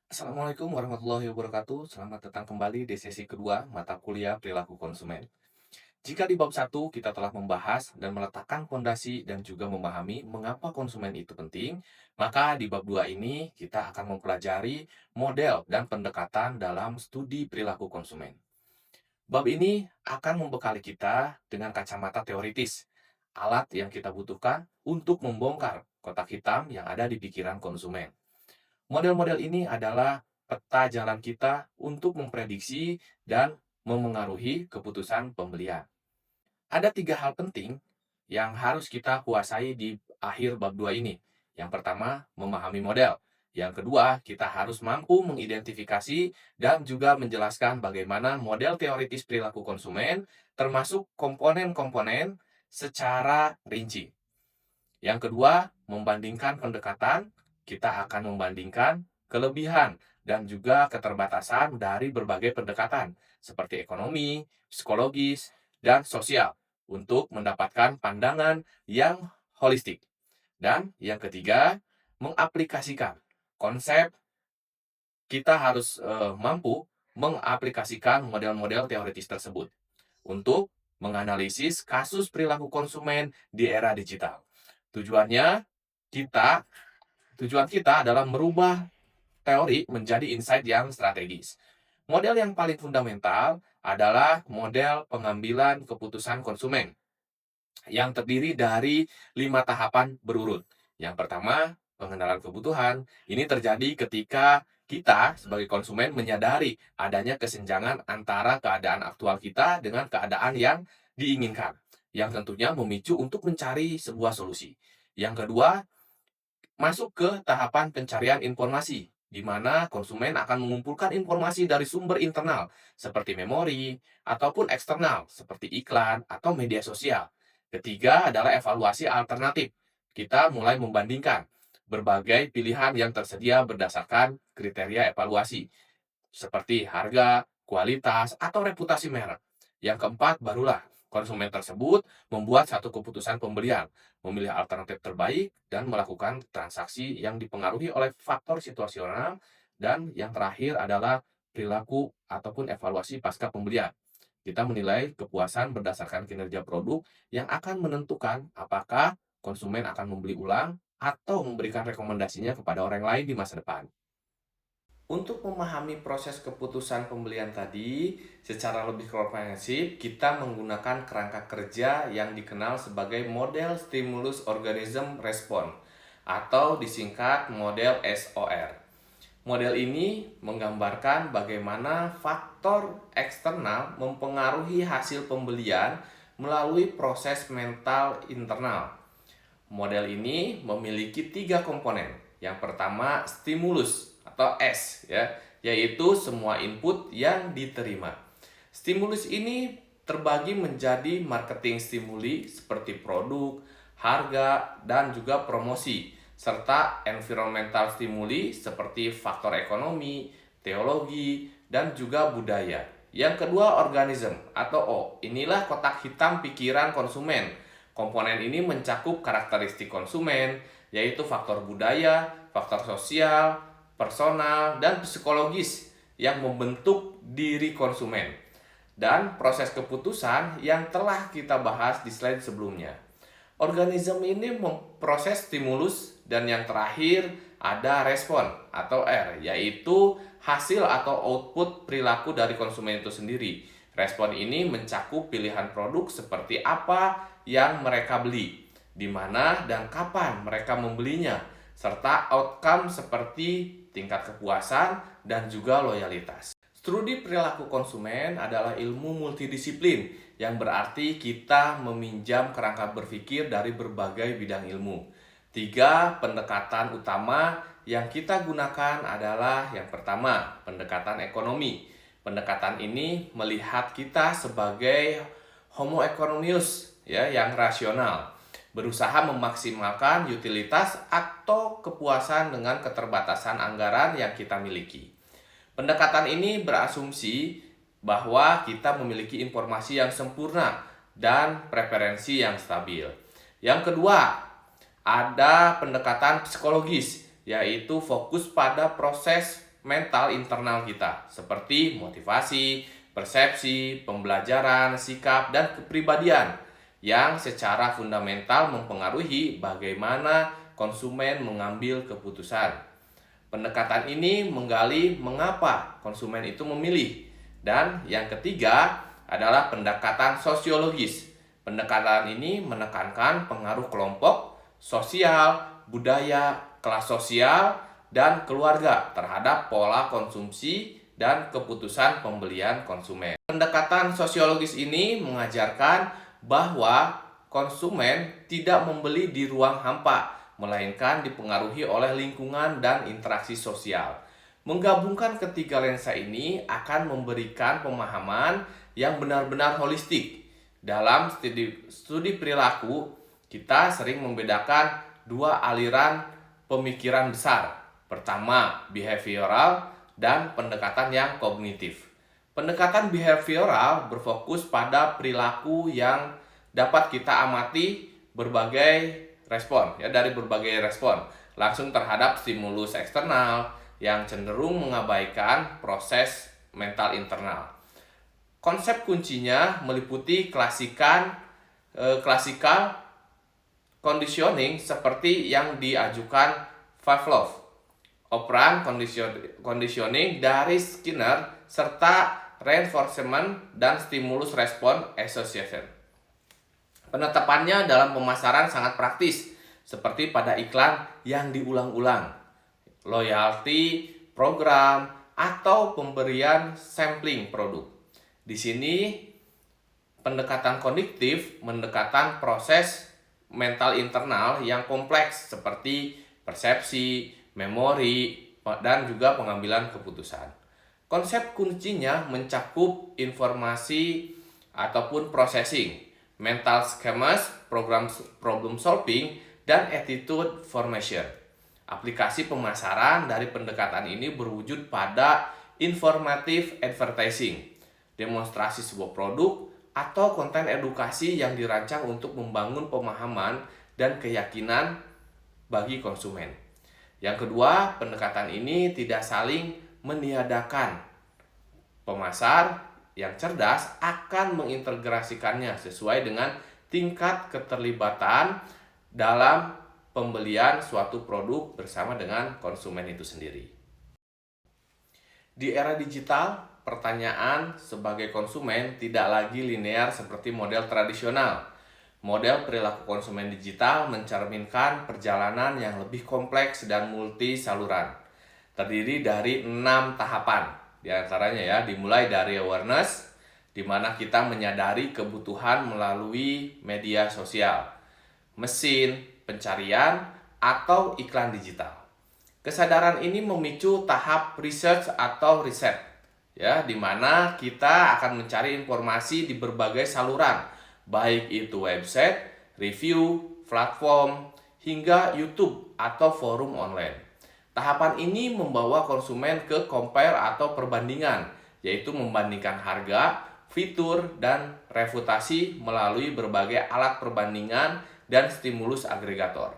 Assalamualaikum warahmatullahi wabarakatuh. Selamat datang kembali di sesi kedua mata kuliah perilaku konsumen. Jika di bab satu kita telah membahas dan meletakkan fondasi dan juga memahami mengapa konsumen itu penting, maka di bab 2 ini kita akan mempelajari model dan pendekatan dalam studi perilaku konsumen. Bab ini akan membekali kita dengan kacamata teoritis, alat yang kita butuhkan untuk membongkar kotak hitam yang ada di pikiran konsumen. Model-model ini adalah peta jalan kita untuk memprediksi dan memengaruhi keputusan pembelian. Ada tiga hal penting yang harus kita kuasai di akhir bab 2 ini. Yang pertama, memahami model. Yang kedua, kita harus mampu mengidentifikasi dan juga menjelaskan bagaimana model teoritis perilaku konsumen termasuk komponen-komponen secara rinci. Yang kedua, membandingkan pendekatan, kita akan membandingkan kelebihan dan juga keterbatasan dari berbagai pendekatan, seperti ekonomi, psikologis, dan sosial, untuk mendapatkan pandangan yang holistik. Dan yang ketiga, mengaplikasikan konsep, kita harus mampu mengaplikasikan model-model teoritis tersebut untuk menganalisis kasus perilaku konsumen di era digital. Tujuannya, kita tujuan kita adalah merubah teori menjadi insight yang strategis. Model yang paling fundamental adalah model pengambilan keputusan konsumen yang terdiri dari 5 tahapan berurut. Yang pertama, pengenalan kebutuhan. Ini terjadi ketika kita sebagai konsumen menyadari adanya kesenjangan antara keadaan aktual kita dengan keadaan yang diinginkan, yang tentunya memicu untuk mencari sebuah solusi. Yang kedua, masuk ke tahapan pencarian informasi, di mana konsumen akan mengumpulkan informasi dari sumber internal, seperti memori, ataupun eksternal, seperti iklan atau media sosial. Ketiga adalah evaluasi alternatif. Kita mulai membandingkan berbagai pilihan yang tersedia berdasarkan kriteria evaluasi, seperti harga, kualitas, atau reputasi merek. Yang keempat, barulah konsumen tersebut membuat satu keputusan pembelian, memilih alternatif terbaik, dan melakukan transaksi yang dipengaruhi oleh faktor situasional. Dan yang terakhir adalah perilaku ataupun evaluasi pasca pembelian. Kita menilai kepuasan berdasarkan kinerja produk yang akan menentukan apakah konsumen akan membeli ulang atau memberikan rekomendasinya kepada orang lain di masa depan. Untuk memahami proses keputusan pembelian tadi secara lebih komprehensif, kita menggunakan kerangka kerja yang dikenal sebagai model Stimulus Organism Response atau disingkat model SOR. Model ini menggambarkan bagaimana faktor eksternal mempengaruhi hasil pembelian melalui proses mental internal. Model ini memiliki tiga komponen. Yang pertama, stimulus atau S, ya, yaitu semua input yang diterima. Stimulus ini terbagi menjadi marketing stimuli seperti produk, harga, dan juga promosi, serta environmental stimuli seperti faktor ekonomi, teologi, dan juga budaya. Yang kedua, organism atau O. Inilah kotak hitam pikiran konsumen. Komponen ini mencakup karakteristik konsumen, yaitu faktor budaya, faktor sosial, personal, dan psikologis yang membentuk diri konsumen. Dan proses keputusan yang telah kita bahas di slide sebelumnya. Organisme ini memproses stimulus, dan yang terakhir ada respon atau R, yaitu hasil atau output perilaku dari konsumen itu sendiri. Respon ini mencakup pilihan produk seperti apa yang mereka beli, di mana dan kapan mereka membelinya, serta outcome seperti tingkat kepuasan dan juga loyalitas. Studi perilaku konsumen adalah ilmu multidisiplin yang berarti kita meminjam kerangka berpikir dari berbagai bidang ilmu. Tiga pendekatan utama yang kita gunakan adalah yang pertama, pendekatan ekonomi. Pendekatan ini melihat kita sebagai homo economius, ya, yang rasional, berusaha memaksimalkan utilitas atau kepuasan dengan keterbatasan anggaran yang kita miliki. Pendekatan ini berasumsi bahwa kita memiliki informasi yang sempurna dan preferensi yang stabil. Yang kedua, ada pendekatan psikologis, yaitu fokus pada proses mental internal kita, seperti motivasi, persepsi, pembelajaran, sikap, dan kepribadian yang secara fundamental mempengaruhi bagaimana konsumen mengambil keputusan. Pendekatan ini menggali mengapa konsumen itu memilih. Dan yang ketiga adalah pendekatan sosiologis. Pendekatan ini menekankan pengaruh kelompok, sosial, budaya, kelas sosial, dan keluarga terhadap pola konsumsi dan keputusan pembelian konsumen. Pendekatan sosiologis ini mengajarkan bahwa konsumen tidak membeli di ruang hampa, melainkan dipengaruhi oleh lingkungan dan interaksi sosial. Menggabungkan ketiga lensa ini akan memberikan pemahaman yang benar-benar holistik. Dalam studi perilaku, kita sering membedakan dua aliran pemikiran besar. Pertama, behavioral dan pendekatan yang kognitif. Pendekatan behavioral berfokus pada perilaku yang dapat kita amati dari berbagai respon langsung terhadap stimulus eksternal yang cenderung mengabaikan proses mental internal. Konsep kuncinya meliputi klasikal conditioning seperti yang diajukan Pavlov, operant conditioning dari Skinner, serta reinforcement dan stimulus response association. Penetapannya dalam pemasaran sangat praktis, seperti pada iklan yang diulang-ulang, loyalty program, atau pemberian sampling produk. Di sini pendekatan kognitif mendekatan proses mental internal yang kompleks seperti persepsi, memori, dan juga pengambilan keputusan. Konsep kuncinya mencakup informasi ataupun processing, mental schemas, problem solving, dan attitude formation. Aplikasi pemasaran dari pendekatan ini berwujud pada informative advertising, demonstrasi sebuah produk, atau konten edukasi yang dirancang untuk membangun pemahaman dan keyakinan bagi konsumen. Yang kedua, pendekatan ini tidak saling meniadakan. Pemasar yang cerdas akan mengintegrasikannya sesuai dengan tingkat keterlibatan dalam pembelian suatu produk bersama dengan konsumen itu sendiri. Di era digital, pertanyaan sebagai konsumen tidak lagi linear seperti model tradisional. Model perilaku konsumen digital mencerminkan perjalanan yang lebih kompleks dan multi saluran. Terdiri dari 6 tahapan, diantaranya dimulai dari awareness, di mana kita menyadari kebutuhan melalui media sosial, mesin pencarian, atau iklan digital. Kesadaran ini memicu tahap research atau riset, di mana kita akan mencari informasi di berbagai saluran, baik itu website, review, platform, hingga YouTube atau forum online. Tahapan ini membawa konsumen ke compare atau perbandingan, yaitu membandingkan harga, fitur, dan reputasi melalui berbagai alat perbandingan dan stimulus agregator.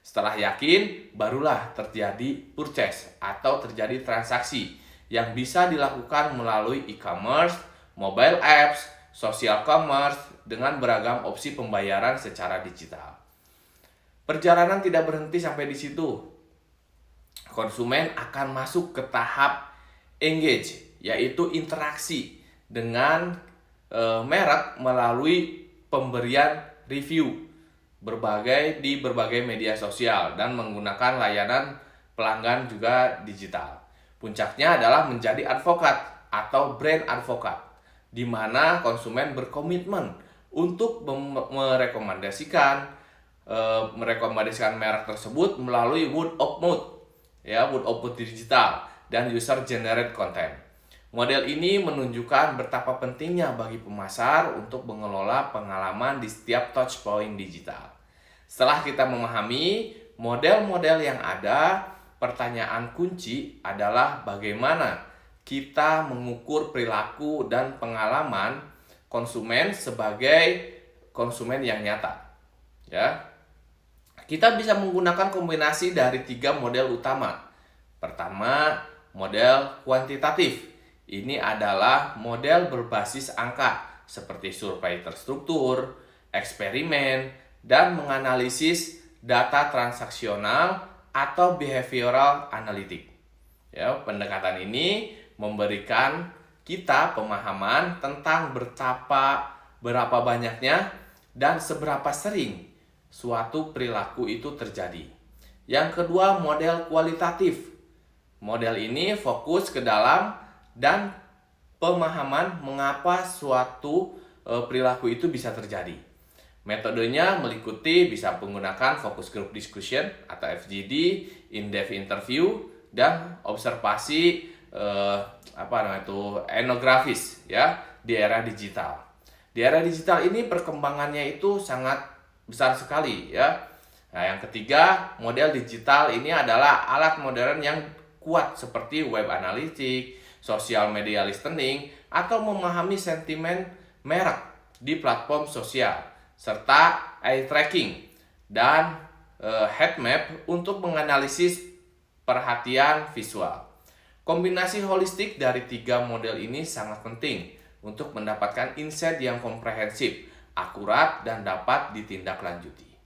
Setelah yakin, barulah terjadi purchase atau terjadi transaksi yang bisa dilakukan melalui e-commerce, mobile apps, social commerce, dengan beragam opsi pembayaran secara digital. Perjalanan tidak berhenti sampai di situ. Konsumen akan masuk ke tahap engage, yaitu interaksi dengan merek melalui pemberian review di berbagai media sosial dan menggunakan layanan pelanggan juga digital. Puncaknya adalah menjadi advokat atau brand advokat, di mana konsumen berkomitmen untuk merekomendasikan merek tersebut melalui word of mouth digital dan user generate content. Model ini menunjukkan betapa pentingnya bagi pemasar untuk mengelola pengalaman di setiap touch point digital. Setelah kita memahami model-model yang ada, pertanyaan kunci adalah bagaimana kita mengukur perilaku dan pengalaman konsumen sebagai konsumen yang nyata. Kita bisa menggunakan kombinasi dari 3 model utama. Pertama, model kuantitatif. Ini adalah model berbasis angka seperti survei terstruktur, eksperimen, dan menganalisis data transaksional atau behavioral analytic. Ya, pendekatan ini memberikan kita pemahaman tentang berapa banyaknya dan seberapa sering suatu perilaku itu terjadi. Yang kedua, model kualitatif. Model ini fokus ke dalam dan pemahaman mengapa suatu perilaku itu bisa terjadi. Metodenya meliputi bisa menggunakan focus group discussion atau FGD, in-depth interview, dan observasi etnografis ya di era digital. Di era digital ini perkembangannya itu sangat besar sekali ya. Nah, yang ketiga, model digital ini adalah alat modern yang kuat seperti web analytics, social media listening, atau memahami sentimen merek di platform sosial, serta eye tracking dan heat map untuk menganalisis perhatian visual. Kombinasi holistik dari tiga model ini sangat penting untuk mendapatkan insight yang komprehensif, akurat, dan dapat ditindaklanjuti.